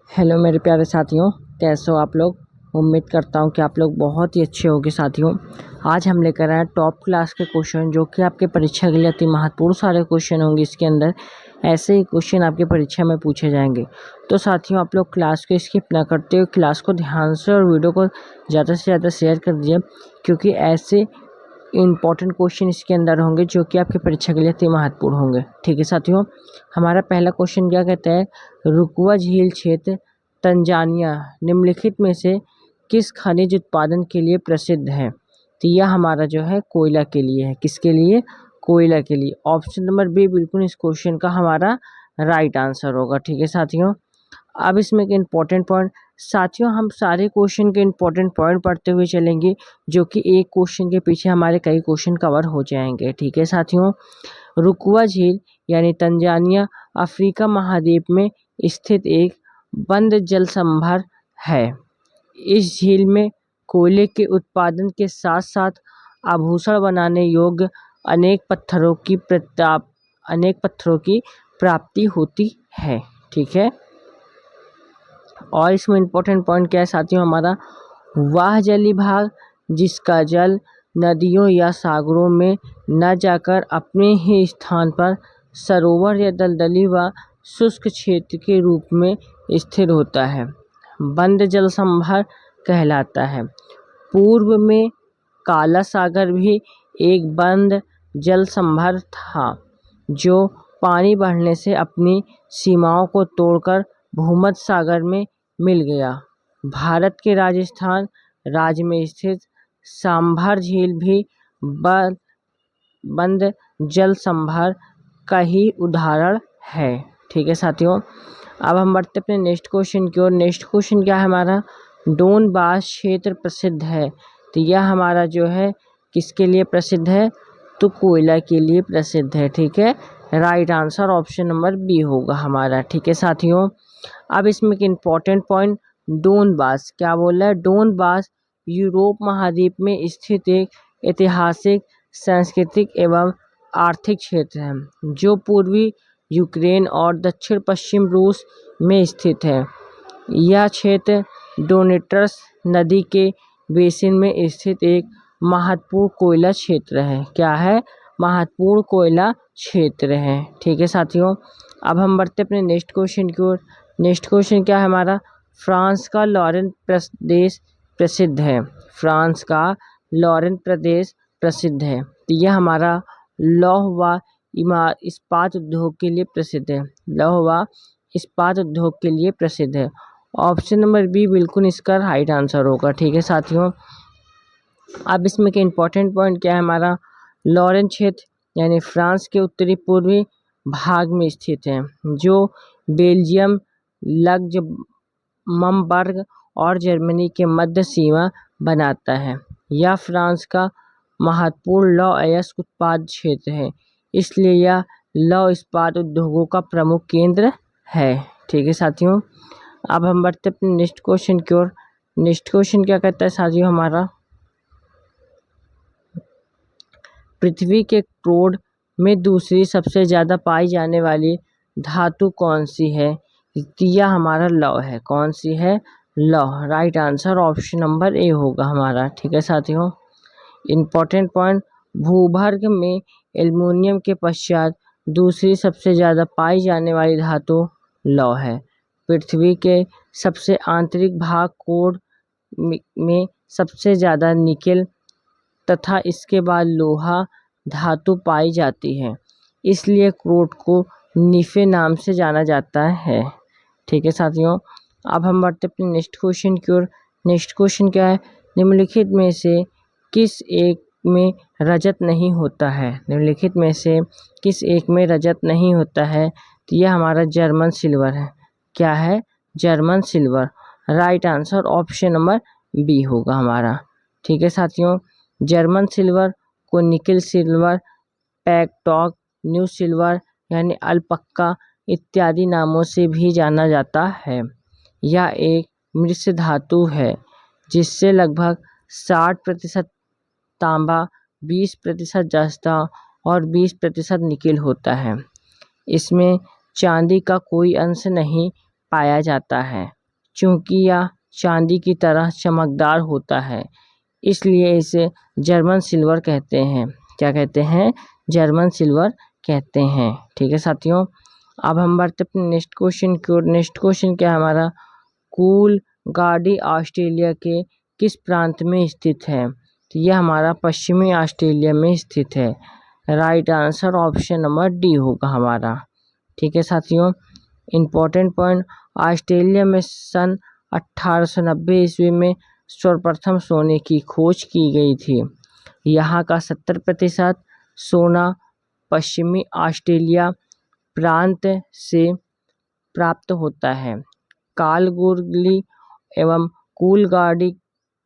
Hello मेरे प्यारे साथियों, कैसे हो आप लोग। उम्मीद करता हूँ कि आप लोग बहुत ही अच्छे होंगे साथियों। आज हम लेकर आए टॉप क्लास के क्वेश्चन जो कि आपके परीक्षा के लिए अति महत्वपूर्ण सारे क्वेश्चन होंगे। इसके अंदर ऐसे ही क्वेश्चन आपकी परीक्षा में पूछे जाएंगे। तो साथियों, आप लोग क्लास को स्किप ना करते हुए क्लास को ध्यान से और वीडियो को ज़्यादा से ज़्यादा शेयर कर दीजिए, क्योंकि ऐसे इम्पॉर्टेंट क्वेश्चन इसके अंदर होंगे जो कि आपकी परीक्षा के लिए अति महत्वपूर्ण होंगे। ठीक है साथियों, हमारा पहला क्वेश्चन क्या कहता है, रुकवा झील क्षेत्र तंजानिया निम्नलिखित में से किस खनिज उत्पादन के लिए प्रसिद्ध है। तो यह हमारा जो है कोयला के लिए है। किसके लिए? कोयला के लिए। ऑप्शन नंबर बी बिल्कुल इस क्वेश्चन का हमारा राइट आंसर होगा। ठीक है साथियों, अब इसमें एक इम्पॉर्टेंट पॉइंट, साथियों हम सारे क्वेश्चन के इम्पॉर्टेंट पॉइंट पढ़ते हुए चलेंगे, जो कि एक क्वेश्चन के पीछे हमारे कई क्वेश्चन कवर हो जाएंगे। ठीक है साथियों, रुकवा झील यानी तंजानिया अफ्रीका महाद्वीप में स्थित एक बंद जल संभर है। इस झील में कोयले के उत्पादन के साथ साथ आभूषण बनाने योग्य अनेक पत्थरों की प्राप्ति होती है। ठीक है, और इसमें इम्पोर्टेंट पॉइंट क्या है साथियों, हमारा वह जलीय भाग जिसका जल नदियों या सागरों में न जाकर अपने ही स्थान पर सरोवर या दलदली व शुष्क क्षेत्र के रूप में स्थिर होता है, बंद जल संभर कहलाता है। पूर्व में काला सागर भी एक बंद जल संभर था, जो पानी बढ़ने से अपनी सीमाओं को तोड़कर भूमध्य सागर में मिल गया। भारत के राजस्थान राज्य में स्थित सांभर झील भी बंद जल संभर का ही उदाहरण है। ठीक है साथियों, अब हम बढ़ते अपने नेक्स्ट क्वेश्चन की ओर। नेक्स्ट क्वेश्चन क्या है हमारा, डोनबास क्षेत्र प्रसिद्ध है। तो यह हमारा जो है किसके लिए प्रसिद्ध है, तो कोयला के लिए प्रसिद्ध है। ठीक है, right answer option number B होगा हमारा। ठीक है साथियों, अब इसमें एक इम्पॉर्टेंट पॉइंट, डोनबास क्या बोल रहा है, डोनबास यूरोप महाद्वीप में स्थित एक ऐतिहासिक, सांस्कृतिक एवं आर्थिक क्षेत्र है, जो पूर्वी यूक्रेन और दक्षिण पश्चिम रूस में स्थित है। यह क्षेत्र डोनेट्स नदी के बेसिन में स्थित एक महत्वपूर्ण कोयला क्षेत्र है। क्या है? महत्वपूर्ण कोयला क्षेत्र है। ठीक है साथियों, अब हम बढ़ते अपने नेक्स्ट क्वेश्चन की ओर। नेक्स्ट क्वेश्चन क्या है हमारा, फ्रांस का लॉरेन प्रदेश प्रसिद्ध है। फ्रांस का लॉरेन प्रदेश प्रसिद्ध है। तो यह हमारा लौह व इस्पात उद्योग के लिए प्रसिद्ध है। लौह व इस्पात उद्योग के लिए प्रसिद्ध है। ऑप्शन नंबर बी बिल्कुल इसका राइट आंसर होगा। ठीक है साथियों, अब इसमें के इम्पोर्टेंट पॉइंट क्या है हमारा, लॉरेन क्षेत्र यानी फ्रांस के उत्तरी पूर्वी भाग में स्थित है, जो बेल्जियम, लग्जमबर्ग और जर्मनी के मध्य सीमा बनाता है। यह फ्रांस का महत्वपूर्ण लौह अयस्क उत्पाद क्षेत्र है, इसलिए यह लौह इस्पात उद्योगों का प्रमुख केंद्र है। ठीक है साथियों, अब हम बढ़ते अपने नेक्स्ट क्वेश्चन की ओर। नेक्स्ट क्वेश्चन क्या कहता है साथियों हमारा, पृथ्वी के क्रोड में दूसरी सबसे ज़्यादा पाई जाने वाली धातु कौन सी है। यह हमारा लौह है। कौन सी है? लौह। Right answer option number A होगा हमारा। ठीक है साथियों, इम्पोर्टेंट पॉइंट, भूगर्भ में एल्युमिनियम के पश्चात दूसरी सबसे ज़्यादा पाई जाने वाली धातु लौह है। पृथ्वी के सबसे आंतरिक भाग कोर में सबसे ज़्यादा निकेल तथा इसके बाद लोहा धातु पाई जाती है, इसलिए क्रोड को निफे नाम से जाना जाता है। ठीक है साथियों, अब हम बढ़ते अपने नेक्स्ट क्वेश्चन की ओर। नेक्स्ट क्वेश्चन क्या है, निम्नलिखित में से किस एक में रजत नहीं होता है। निम्नलिखित में से किस एक में रजत नहीं होता है। तो यह हमारा जर्मन सिल्वर है। क्या है? German silver. Right answer option number B होगा हमारा। ठीक है साथियों, जर्मन सिल्वर को nickel silver, paktong, new silver यानी अल्पक्का इत्यादि नामों से भी जाना जाता है। यह एक मिश्र धातु है, जिससे लगभग 60% तांबा, 20% जस्ता और 20% निकेल होता है। इसमें चांदी का कोई अंश नहीं पाया जाता है। चूँकि यह चांदी की तरह चमकदार होता है, इसलिए इसे जर्मन सिल्वर कहते हैं। क्या कहते हैं? जर्मन सिल्वर कहते हैं। ठीक है साथियों, अब हम बढ़ते अपने नेक्स्ट क्वेश्चन की ओर। नेक्स्ट क्वेश्चन क्या है हमारा? कूलगार्डी ऑस्ट्रेलिया के किस प्रांत में स्थित है? तो यह हमारा पश्चिमी ऑस्ट्रेलिया में स्थित है। Right answer option number D होगा हमारा। ठीक है साथियों, इम्पोर्टेंट पॉइंट, ऑस्ट्रेलिया में सन 1890 ईस्वी में सर्वप्रथम सोने की खोज की गई थी। यहाँ का 70% सोना पश्चिमी ऑस्ट्रेलिया प्रांत से प्राप्त होता है। कालगोरली एवं कूलगार्डी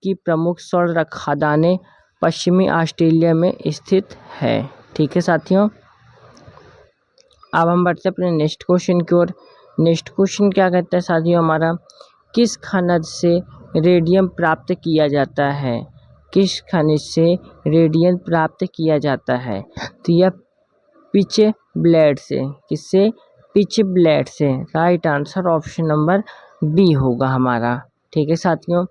की प्रमुख स्वर्ण खदानें पश्चिमी ऑस्ट्रेलिया में स्थित है। ठीक है साथियों, अब हम बढ़ते अपने नेक्स्ट क्वेश्चन की ओर। नेक्स्ट क्वेश्चन क्या कहता है साथियों हमारा? किस खनिज से रेडियम प्राप्त किया जाता है? किस खनिज से रेडियम प्राप्त किया जाता है? तो यह पिच ब्लेड से। किससे? पिच ब्लेड से। Right answer option number B होगा हमारा। ठीक है साथियों,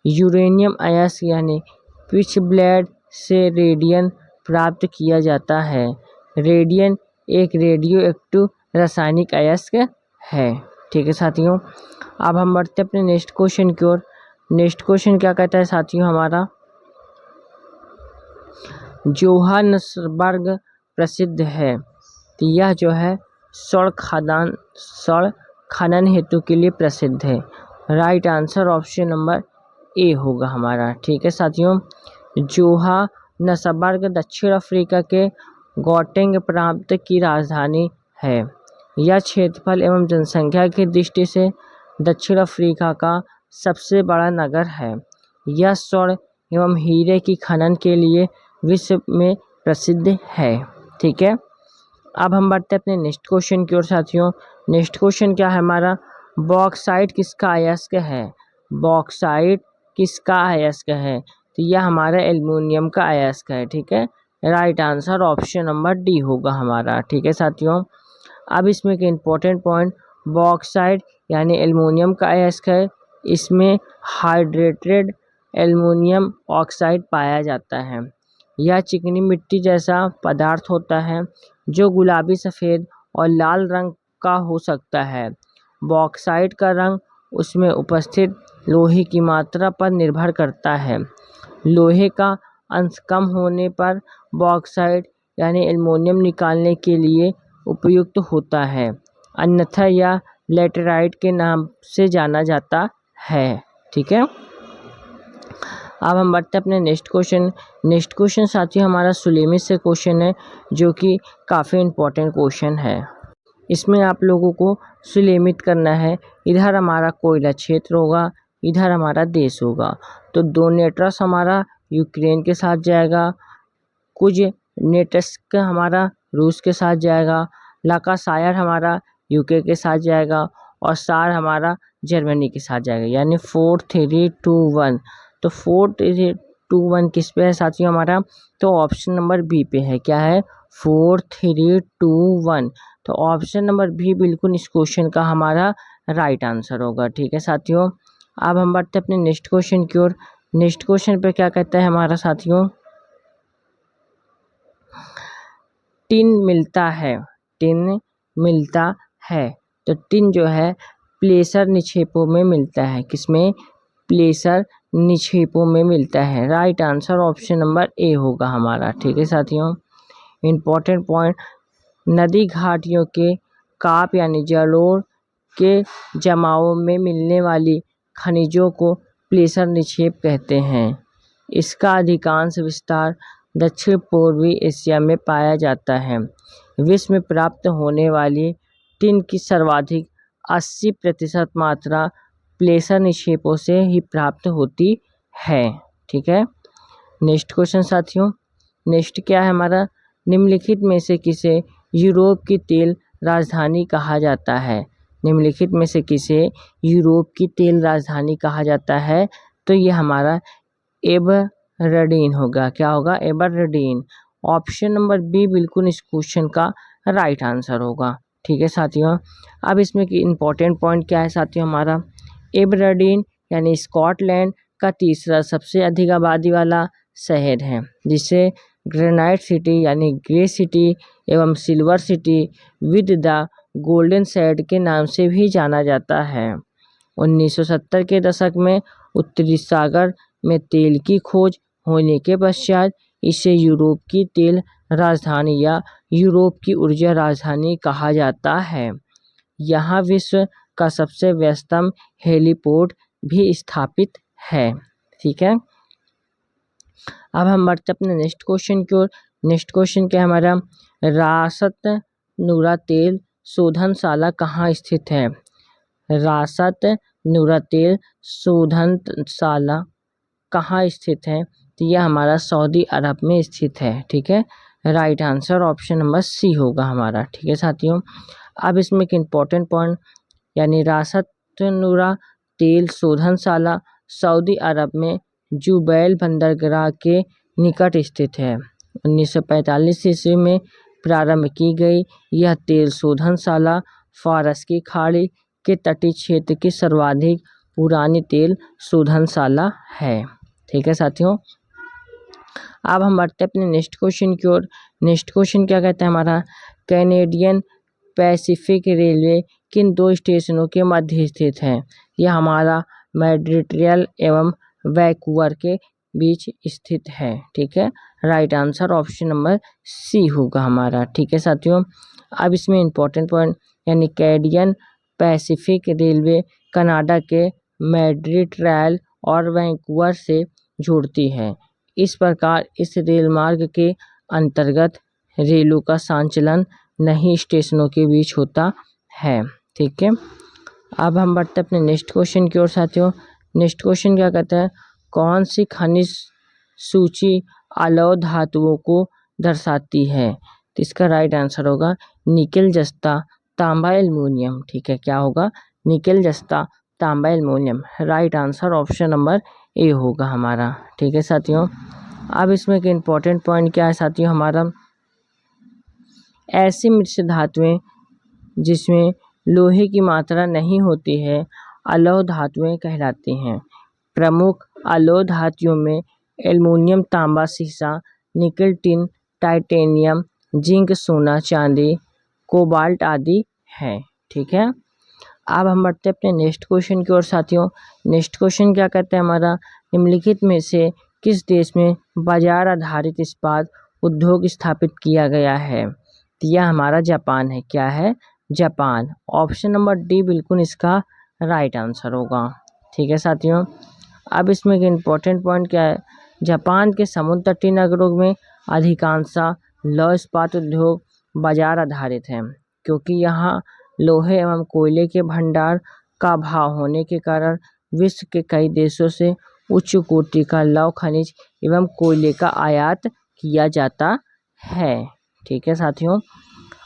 यूरेनियम अयस्क यानी पिच ब्लेड से रेडियम प्राप्त किया जाता है। रेडियम एक रेडियो एक्टिव रासायनिक अयस्क है। ठीक है साथियों, अब हम बढ़ते अपने नेक्स्ट क्वेश्चन की ओर। नेक्स्ट क्वेश्चन क्या कहता है साथियों हमारा? जोहान्सबर्ग प्रसिद्ध है। तो यह जो है स्वर्ण खनन हेतु के लिए प्रसिद्ध है। Right answer option number A होगा हमारा। ठीक है साथियों, जोहान्सबर्ग दक्षिण अफ्रीका के गौटेंग प्रांत की राजधानी है। यह क्षेत्रफल एवं जनसंख्या की दृष्टि से दक्षिण अफ्रीका का सबसे बड़ा नगर है। यह स्वर्ण एवं हीरे की खनन के लिए विश्व में प्रसिद्ध है। ठीक है, अब हम बढ़ते हैं अपने नेक्स्ट क्वेश्चन की ओर साथियों। नेक्स्ट क्वेश्चन क्या है हमारा? बॉक्साइट किसका अयस्क है? बॉक्साइट किसका अयस्क है? तो यह हमारा एल्युमिनियम का अयस्क है। ठीक है, right answer option number D होगा हमारा। ठीक है साथियों, अब इसमें के इम्पोर्टेंट पॉइंट, बॉक्साइट यानी एल्युमिनियम का अयस्क है। इसमें हाइड्रेटेड एल्युमिनियम ऑक्साइड पाया जाता है। यह चिकनी मिट्टी जैसा पदार्थ होता है जो गुलाबी, सफ़ेद और लाल रंग का हो सकता है। बॉक्साइट का रंग उसमें उपस्थित लोहे की मात्रा पर निर्भर करता है। लोहे का अंश कम होने पर बॉक्साइट यानी एल्युमिनियम निकालने के लिए उपयुक्त होता है, अन्यथा यह लैटेराइट के नाम से जाना जाता है। ठीक है, अब हम बढ़ते हैं अपने नेक्स्ट क्वेश्चन। नेक्स्ट क्वेश्चन साथियों हमारा सुलेमित से क्वेश्चन है, जो कि काफ़ी इम्पोर्टेंट क्वेश्चन है। इसमें आप लोगों को सुलेमित करना है। इधर हमारा कोयला क्षेत्र होगा, इधर हमारा देश होगा। तो डोनेटस हमारा यूक्रेन के साथ जाएगा, कुछ नेटस्क हमारा रूस के साथ जाएगा, लाकाशायर हमारा यूके के साथ जाएगा और सार हमारा जर्मनी के साथ जाएगा। यानी 4 3 2 1। तो 4 3 2 1 किस पे है साथियों हमारा? तो ऑप्शन नंबर बी पे है। क्या है? 4 3 2 1। तो ऑप्शन नंबर बी बिल्कुल इस क्वेश्चन का हमारा राइट आंसर होगा। ठीक है साथियों, अब हम बढ़ते अपने नेक्स्ट क्वेश्चन की ओर। नेक्स्ट क्वेश्चन पे क्या कहता है हमारा साथियों? टिन मिलता है। टिन मिलता है। तो टिन जो है प्लेसर निक्षेपों में मिलता है। किसमें? प्लेसर निक्षेपों में मिलता है। Right answer option number A होगा हमारा। ठीक है साथियों, इम्पोर्टेंट पॉइंट, नदी घाटियों के काप यानी जलोढ़ के जमावों में मिलने वाली खनिजों को प्लेसर निक्षेप कहते हैं। इसका अधिकांश विस्तार दक्षिण पूर्वी एशिया में पाया जाता है। विश्व में प्राप्त होने वाली टिन की सर्वाधिक 80% मात्रा प्लेसर निक्षेपों से ही प्राप्त होती है। ठीक है, नेक्स्ट क्वेश्चन साथियों। नेक्स्ट क्या है हमारा? निम्नलिखित में से किसे यूरोप की तेल राजधानी कहा जाता है? निम्नलिखित में से किसे यूरोप की तेल राजधानी कहा जाता है? तो ये हमारा एबरडीन होगा। क्या होगा? एबरडीन। ऑप्शन नंबर बी बिल्कुल इस क्वेश्चन का राइट आंसर होगा। ठीक है साथियों, अब इसमें कि इम्पोर्टेंट पॉइंट क्या है साथियों हमारा? एबरडीन यानी स्कॉटलैंड का तीसरा सबसे अधिक आबादी वाला शहर है, जिसे ग्रेनाइट सिटी यानी ग्रे सिटी एवं silver city with the golden sand के नाम से भी जाना जाता है। 1970 के दशक में उत्तरी सागर में तेल की खोज होने के पश्चात इसे यूरोप की तेल राजधानी या यूरोप की ऊर्जा राजधानी कहा जाता है। यहाँ विश्व का सबसे व्यस्तम हेलीपोर्ट भी स्थापित है। ठीक है, अब हम बढ़ते अपने नेक्स्ट क्वेश्चन की ओर। नेक्स्ट क्वेश्चन क्या है हमारा, रासत नूरा तेल शोधनशाला कहाँ स्थित है? रासत नूरा तेल शोधनशाला कहाँ स्थित है? तो यह हमारा सऊदी अरब में स्थित है। ठीक है, right answer option number C होगा हमारा। ठीक है साथियों, अब इसमें एक इम्पॉर्टेंट पॉइंट यानी रासत नूरा तेल शोधनशाला सऊदी अरब में जुबैल बंदरगाह के निकट स्थित है। 1945 ईस्वी में प्रारंभ की गई यह तेल शोधनशाला फारस की खाड़ी के तटीय क्षेत्र की सर्वाधिक पुरानी तेल शोधनशाला है। ठीक है साथियों, अब हम बढ़ते हैं अपने नेक्स्ट क्वेश्चन की ओर। नेक्स्ट क्वेश्चन क्या कहता है हमारा, कैनेडियन पैसिफिक रेलवे किन दो स्टेशनों के मध्य स्थित है? यह हमारा मॉन्ट्रियल एवं वैंकूवर के बीच स्थित है। ठीक है, right answer option number C होगा हमारा। ठीक है साथियों, अब इसमें इम्पोर्टेंट पॉइंट यानी कैनेडियन पैसिफिक रेलवे कनाडा के मॉन्ट्रियल और वैंकूवर से जुड़ती है। इस प्रकार इस रेल मार्ग के अंतर्गत रेलों का संचालन नई स्टेशनों के बीच होता है। ठीक है, अब हम बढ़ते अपने नेक्स्ट क्वेश्चन की ओर साथियों। नेक्स्ट क्वेश्चन क्या कहता है, कौन सी खनिज सूची अलौह धातुओं को दर्शाती है? तो इसका राइट आंसर होगा निकेल, जस्ता, तांबा, एल्युमिनियम। ठीक है, क्या होगा, निकेल, जस्ता, तांबा, aluminium. Right answer option number A होगा हमारा। ठीक है साथियों, अब इसमें एक इम्पॉर्टेंट पॉइंट क्या है साथियों हमारा, ऐसी मिश्र धातुएं जिसमें लोहे की मात्रा नहीं होती है अलौह धातुएं कहलाती हैं। प्रमुख अलौह धातुओं में एल्युमिनियम, तांबा, सीसा, निकेल, टिन, टाइटेनियम, जिंक, सोना, चांदी, कोबाल्ट आदि हैं। ठीक है, अब हम बढ़ते हैं अपने नेक्स्ट क्वेश्चन की ओर साथियों। नेक्स्ट क्वेश्चन क्या कहते हैं हमारा, निम्नलिखित में से किस देश में बाजार आधारित इस्पात उद्योग स्थापित किया गया है? तो यह हमारा जापान है। क्या है, जापान। ऑप्शन नंबर डी बिल्कुल इसका राइट आंसर होगा। ठीक है साथियों, अब इसमें एक इम्पॉर्टेंट पॉइंट क्या है, जापान के समुद्र तटीय नगरों में अधिकांश लौह इस्पात उद्योग बाजार आधारित है, क्योंकि यहाँ लोहे एवं कोयले के भंडार का अभाव होने के कारण विश्व के कई देशों से उच्च कोटि का लौह खनिज एवं कोयले का आयात किया जाता है। ठीक है साथियों,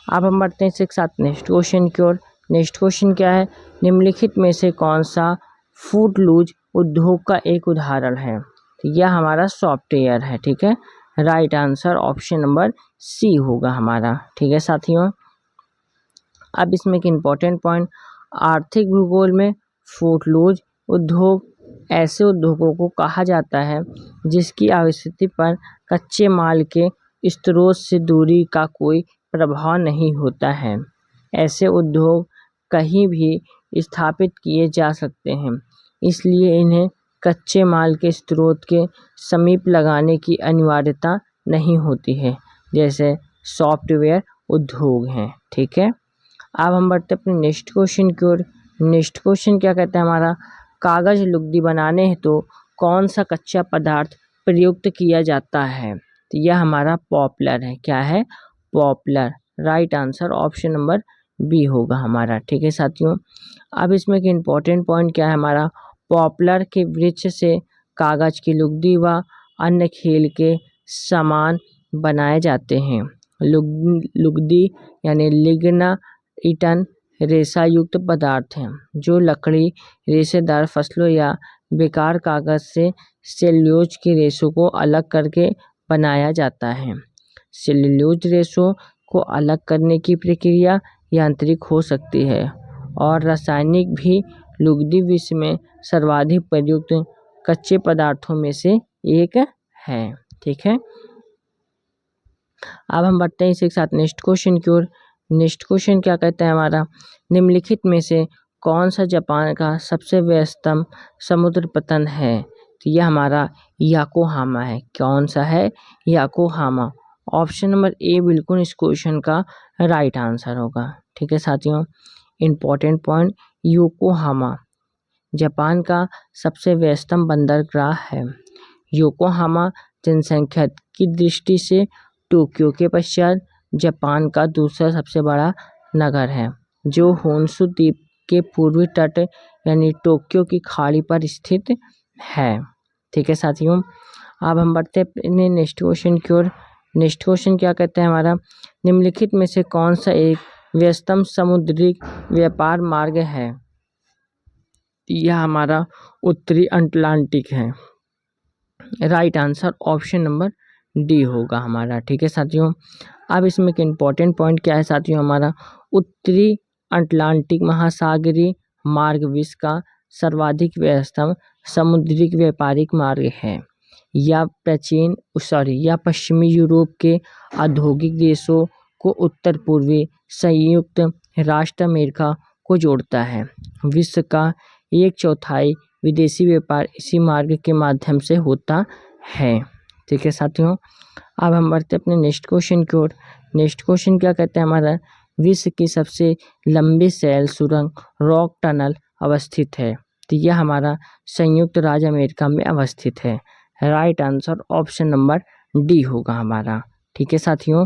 अब हम बढ़ते हैं इसके साथ नेक्स्ट क्वेश्चन की ओर। नेक्स्ट क्वेश्चन क्या है, निम्नलिखित में से कौन सा फूटलूज उद्योग का एक उदाहरण है? तो यह हमारा सॉफ्टवेयर है। ठीक है, right answer option number C होगा हमारा। ठीक है साथियों, अब इसमें एक इम्पॉर्टेंट पॉइंट, आर्थिक भूगोल में फूटलूज उद्योग ऐसे उद्योगों को कहा जाता है जिसकी आवश्यकता पर कच्चे माल के स्रोत से दूरी का कोई प्रभाव नहीं होता है। ऐसे उद्योग कहीं भी स्थापित किए जा सकते हैं, इसलिए इन्हें कच्चे माल के स्रोत के समीप लगाने की अनिवार्यता नहीं होती है, जैसे सॉफ्टवेयर उद्योग हैं। ठीक है, अब हम बढ़ते अपने नेक्स्ट क्वेश्चन की ओर। नेक्स्ट क्वेश्चन क्या कहता है हमारा, कागज लुगदी बनाने हेतु तो कौन सा कच्चा पदार्थ प्रयुक्त किया जाता है? तो यह हमारा पॉपुलर है। क्या है, popular. Right answer option number B होगा हमारा। ठीक है साथियों, अब इसमें एक इम्पॉर्टेंट पॉइंट क्या है हमारा, पॉपुलर के वृक्ष से कागज की लुगदी व अन्य खेल के सामान बनाए जाते हैं। लुगदी यानी लिग्ना ईटन रेशा युक्त पदार्थ हैं जो लकड़ी, रेशेदार फसलों या बेकार कागज से सेल्यूलोज के रेशों को अलग करके बनाया जाता है। सेल्यूलोज रेशों को अलग करने की प्रक्रिया यांत्रिक हो सकती है और रासायनिक भी लुगदी विश्व में सर्वाधिक प्रयुक्त कच्चे पदार्थों में से एक है। ठीक है, अब हम बढ़ते हैं इसी के साथ नेक्स्ट क्वेश्चन की ओर। नेक्स्ट क्वेश्चन क्या कहता है हमारा, निम्नलिखित में से कौन सा जापान का सबसे व्यस्तम समुद्र पतन है। तो यह हमारा याकोहामा है। कौन सा है, याकोहामा। ऑप्शन नंबर ए बिल्कुल इस क्वेश्चन का राइट आंसर होगा। ठीक है साथियों, इम्पोर्टेंट पॉइंट, योकोहामा जापान का सबसे व्यस्तम बंदरगाह है। योकोहामा जनसंख्या की दृष्टि से टोक्यो के पश्चात जापान का दूसरा सबसे बड़ा नगर है, जो होन्शु द्वीप के पूर्वी तट यानी टोक्यो की खाड़ी पर स्थित है। ठीक है साथियों, अब हम बढ़ते हैं नेक्स्ट क्वेश्चन की ओर। नेक्स्ट क्वेश्चन क्या कहता है हमारा, निम्नलिखित में से कौन सा एक व्यस्तम समुद्री व्यापार मार्ग है। यह हमारा उत्तरी अटलांटिक है। Right answer option number D होगा हमारा। ठीक है साथियों, अब इसमें एक इम्पॉर्टेंट पॉइंट क्या है साथियों, हमारा उत्तरी अटलांटिक महासागरीय मार्ग विश्व का सर्वाधिक व्यस्तम समुद्री व्यापारिक मार्ग है। यह पश्चिमी यूरोप के औद्योगिक देशों को उत्तर पूर्वी संयुक्त राष्ट्र अमेरिका को जोड़ता है। विश्व का 1/4 विदेशी व्यापार इसी मार्ग के माध्यम से होता है। ठीक है साथियों, अब हम बढ़ते अपने नेक्स्ट क्वेश्चन की ओर। नेक्स्ट क्वेश्चन क्या कहते हैं हमारा, विश्व की सबसे लंबी शैल सुरंग रॉक टनल अवस्थित है। तो यह हमारा संयुक्त राज्य अमेरिका में अवस्थित है। Right answer option number D होगा हमारा। ठीक है साथियों,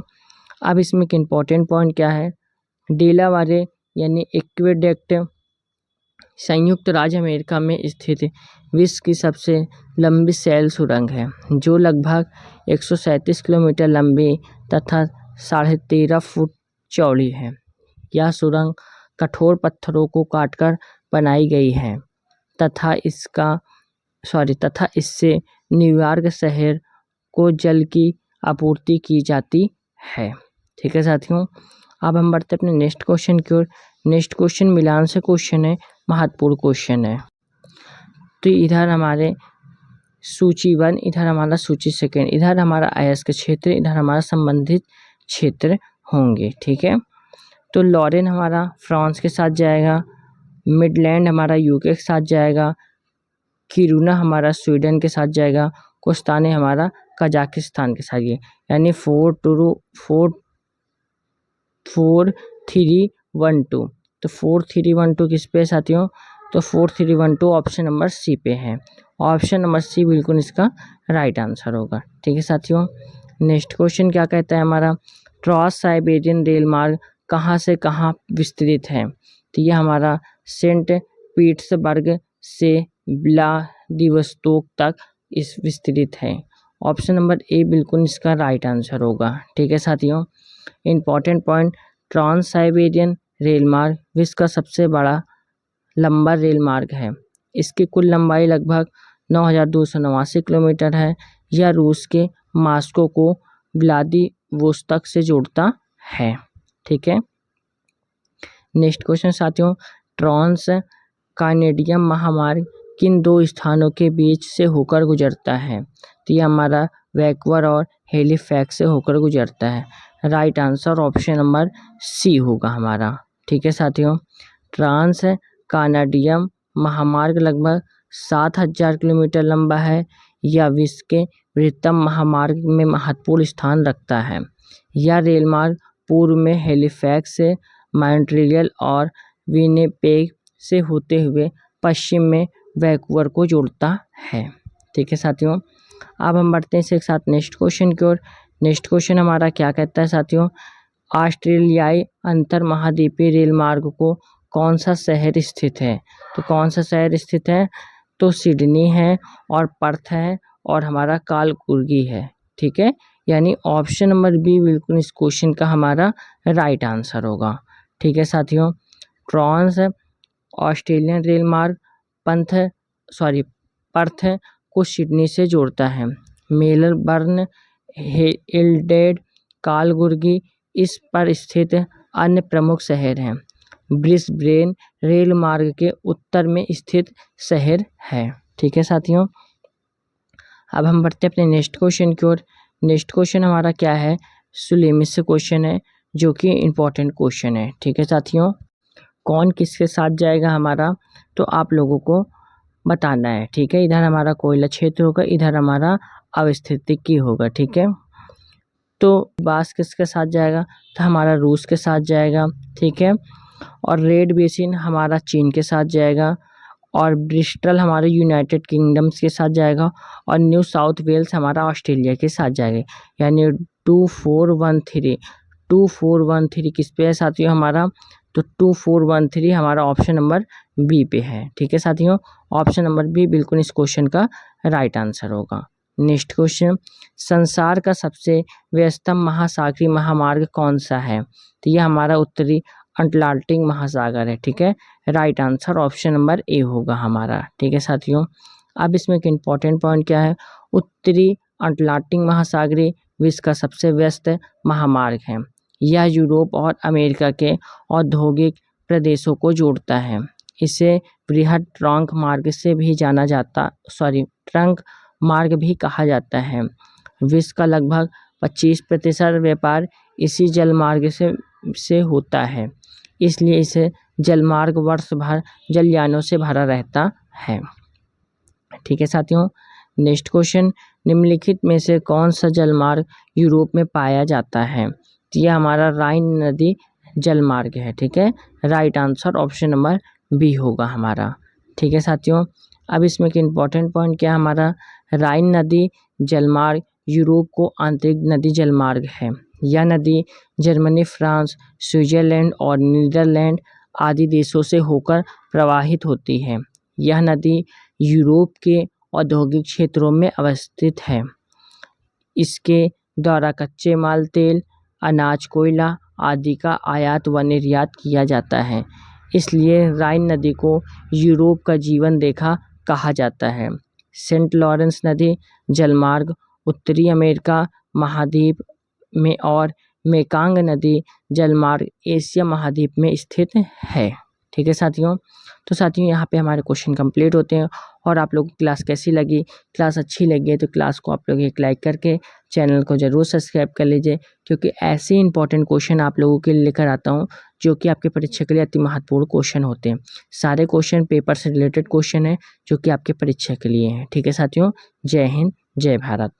अब इसमें एक इम्पॉर्टेंट पॉइंट क्या है, डेलावेयर यानी एक्वेडक्ट संयुक्त राज्य अमेरिका में स्थित विश्व की सबसे लंबी शैल सुरंग है, जो लगभग 137 किलोमीटर लंबी तथा 13.5 फुट चौड़ी है। यह सुरंग कठोर पत्थरों को काटकर बनाई गई है तथा इससे न्यूयॉर्क शहर को जल की आपूर्ति की जाती है। ठीक है साथियों, अब हम बढ़ते अपने नेक्स्ट क्वेश्चन की ओर। नेक्स्ट क्वेश्चन मिलान से क्वेश्चन है, महत्वपूर्ण क्वेश्चन है। तो इधर हमारे सूची 1, इधर हमारा सूची 2, इधर हमारा अयस्क क्षेत्र, इधर हमारा संबंधित क्षेत्र होंगे। ठीक है, तो लॉरेन हमारा फ्रांस के साथ जाएगा, मिडलैंड हमारा यूके के साथ जाएगा, किरूना हमारा स्वीडन के साथ जाएगा, कोस्ताने हमारा कजाकिस्तान के साथ, यानी 4-3-1-2। तो 4-3-1-2 किस पे साथियों, तो 4-3-1-2 ऑप्शन नंबर सी पे है। ऑप्शन नंबर सी बिल्कुल इसका राइट आंसर होगा। ठीक है साथियों, नेक्स्ट क्वेश्चन क्या कहता है हमारा, ट्रांस साइबेरियन रेल मार्ग कहाँ से कहाँ विस्तृत है। तो यह हमारा सेंट पीटर्सबर्ग से व्लादिवोस्तोक तक इस विस्तृत है। ऑप्शन नंबर ए बिल्कुल इसका राइट आंसर होगा। ठीक है साथियों, important point, trans Siberian rail मार्ग विश्व का सबसे बड़ा लंबा रेल मार्ग है। इसकी कुल लंबाई लगभग 9,289 किलोमीटर है। यह रूस के मॉस्को को व्लादिवोस्तोक से जोड़ता है। ठीक है, नेक्स्ट क्वेश्चन साथियों, ट्रांस कैनेडियन महामार्ग किन 2 स्थानों के बीच से होकर गुजरता है। तो यह हमारा वैंकूवर और हैलिफैक्स से होकर गुजरता है। Right answer option number C होगा हमारा। ठीक है साथियों, ट्रांस कैनेडियन महामार्ग लगभग 7,000 किलोमीटर लंबा है। यह विश्व के बृहत्तम महामार्ग में महत्वपूर्ण स्थान रखता है। यह रेल मार्ग पूर्व में हैलिफैक्स से मॉन्ट्रियल और विनिपेग से होते हुए पश्चिम में वैंकूवर को जोड़ता है। ठीक है साथियों, अब हम बढ़ते हैं इसके साथ नेक्स्ट क्वेश्चन की ओर। नेक्स्ट क्वेश्चन हमारा क्या कहता है साथियों, ऑस्ट्रेलियाई अंतर महाद्वीपीय रेल मार्ग को कौन सा शहर स्थित है। तो कौन सा शहर स्थित है, तो सिडनी है और पर्थ है और हमारा कालकुर्गी है। ठीक है, यानी ऑप्शन नंबर बी बिल्कुल इस क्वेश्चन का हमारा राइट आंसर होगा। ठीक है साथियों, ट्रांस ऑस्ट्रेलियन रेल मार्ग पर्थ को सिडनी से जोड़ता है। मेलबर्न, एडिलेड, कालकुर्गी इस पर स्थित अन्य प्रमुख शहर हैं। ब्रिस्बेन रेल मार्ग के उत्तर में स्थित शहर है। ठीक है साथियों, अब हम बढ़ते हैं अपने नेक्स्ट क्वेश्चन की ओर। नेक्स्ट क्वेश्चन हमारा क्या है, सुलेमिस से क्वेश्चन है जो कि इम्पोर्टेंट क्वेश्चन है। ठीक है साथियों, कौन किसके साथ जाएगा हमारा, तो आप लोगों को बताना है। ठीक है, इधर हमारा कोयला क्षेत्र होगा, इधर हमारा अवस्थितिकी होगा। ठीक है, तो बास किसके साथ जाएगा, तो हमारा रूस के साथ जाएगा। ठीक है, और रेड बेसिन हमारा चीन के साथ जाएगा, और ब्रिस्टल हमारे यूनाइटेड किंगडम्स के साथ जाएगा, और न्यू साउथ वेल्स हमारा ऑस्ट्रेलिया के साथ जाएगा। यानी 2413 किस पे है साथियों हमारा, तो 2413 हमारा ऑप्शन नंबर बी पे है। ठीक है साथियों, ऑप्शन नंबर बी बिल्कुल इस क्वेश्चन का राइट आंसर होगा। नेक्स्ट क्वेश्चन, संसार का सबसे व्यस्तम महासागरीय महामार्ग कौन सा है, तो ये हमारा उत्तरी अटलांटिक महासागर है। ठीक है, right answer option number A होगा हमारा। ठीक है साथियों, अब इसमें एक इम्पॉर्टेंट पॉइंट क्या है, उत्तरी अटलांटिक महासागरीय विश्व का सबसे व्यस्त महामार्ग है। यह यूरोप और अमेरिका के औद्योगिक प्रदेशों को जोड़ता है। इसे बृहद ट्रंक मार्ग से भी ट्रंक मार्ग भी कहा जाता है। विश्व का लगभग 25% व्यापार इसी जलमार्ग से होता है, इसलिए इसे जलमार्ग वर्ष भर जलयानों से भरा रहता है। ठीक है साथियों, नेक्स्ट क्वेश्चन, निम्नलिखित में से कौन सा जलमार्ग यूरोप में पाया जाता है, तो यह हमारा राइन नदी जलमार्ग है। ठीक है, right answer option number B होगा हमारा। ठीक है साथियों, अब इसमें एक इम्पॉर्टेंट पॉइंट क्या है हमारा, राइन नदी जलमार्ग यूरोप को आंतरिक नदी जलमार्ग है। यह नदी जर्मनी, फ्रांस, स्विट्जरलैंड और नीदरलैंड आदि देशों से होकर प्रवाहित होती है। यह नदी यूरोप के औद्योगिक क्षेत्रों में अवस्थित है। इसके द्वारा कच्चे माल, तेल, अनाज, कोयला आदि का आयात व निर्यात किया जाता है। इसलिए राइन नदी को यूरोप का जीवन रेखा कहा जाता है। सेंट लॉरेंस नदी जलमार्ग उत्तरी अमेरिका महाद्वीप में और मेकांग नदी जलमार्ग एशिया महाद्वीप में स्थित है। ठीक है साथियों, तो साथियों यहाँ पे हमारे क्वेश्चन कंप्लीट होते हैं। और आप लोगों की क्लास कैसी लगी, क्लास अच्छी लगी है तो क्लास को आप लोग एक लाइक करके चैनल को ज़रूर सब्सक्राइब कर लीजिए, क्योंकि ऐसे इंपॉर्टेंट क्वेश्चन आप लोगों के लिए लेकर आता हूँ जो कि आपके परीक्षा के लिए अति महत्वपूर्ण क्वेश्चन होते हैं। सारे क्वेश्चन पेपर से रिलेटेड क्वेश्चन है जो कि आपके परीक्षा के लिए हैं। ठीक है साथियों, जय हिंद, जय भारत।